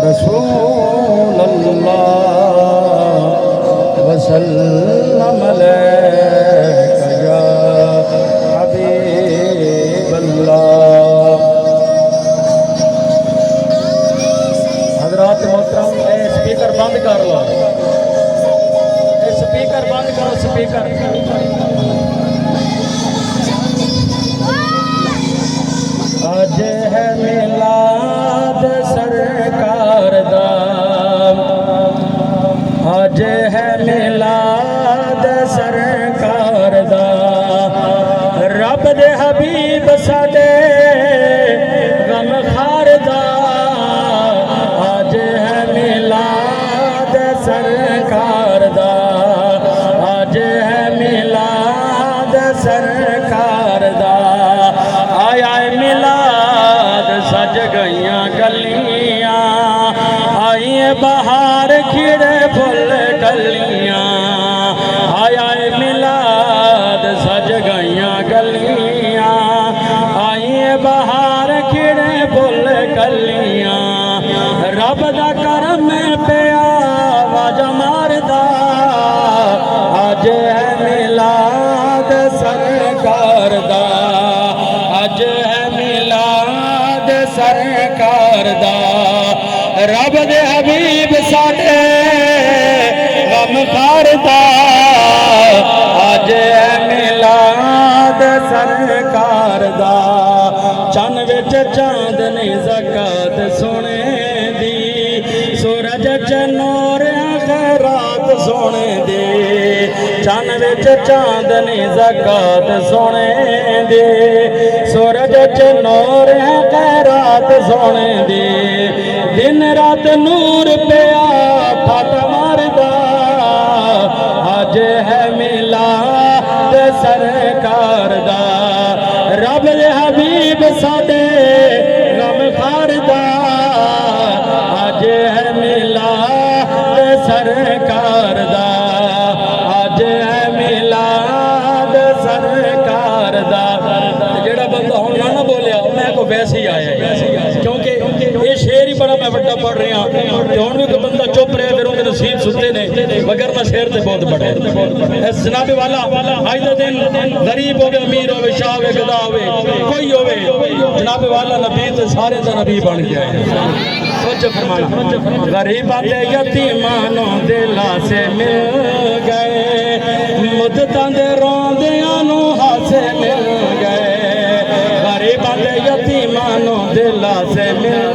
रसूल अल्लाह वसल्लम अलैका या हबीब अल्लाह। हज़रात मोहतरम, स्पीकर बंद कर लो, स्पीकर बंद करो, स्पीकर। आज है मिलाद सरकार दा, आज है मिलाद सरकार दा, रब दे हबीब साडे गम खार दा। आज है मिलाद सरकार दा, आज है मिलाद सरकार दा। आया मिलाद सज गईयां गलियां, आइए बहार खिड़े फुल कलियां। आया मिलाद सज गईयां गलियां, आइए बहार खिड़े फुल कलियां। रब दा करम पिया आवाज़ मारदा, अज है मिलाद सरकार दा, अज है मिलाद सरकार दा। रब दे हबीब साडे गम खारदा, अज है मिलाद सरकार दा। चन विच चांदनी ज़कात सोने दी, सूरज च नूर खैरात सोने दी। चन विच चांदनी ज़कात सोने दी, सूरज च नूर खैरात सोने दी। दिन रात नूर पिया फट मारदा, अज है मिलाद सरकार दा। रब दे हबीब साडे गम खारदा, अज है मिलाद सरकार दा, अज है मिलाद सरकार दा। जेड़ा बंदा हुण ना बोलिया मैं को वैसे ही आया, क्योंकि ये शेर ही बड़ा मैं बड़ा पढ़ रहा हूँ। हुण भी कोई बंदा चुप रहे फिर उनके नसीब सुते ने, मगर मैं शेर ते बहुत बड़े। जनाब वाला अज दे दिन गरीब होवे अमीर होवे शाह होवे गदा होवे कोई होवे, जनाब वाला नबी ते सारे दा नबी बन गया है। गरीबां दे यतीमां नूं दिलां से मिल गए, मुद्दतां दे रोंदियां नूं हासे मिल गए। गरीबां दे यतीमां नूं दिलां से मिल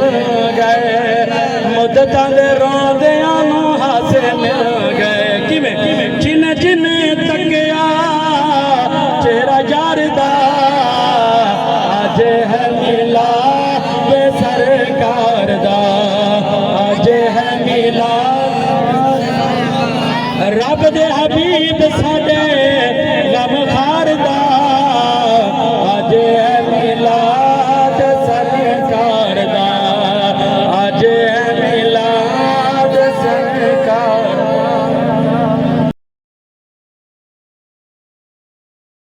गए, मुद्दतां दे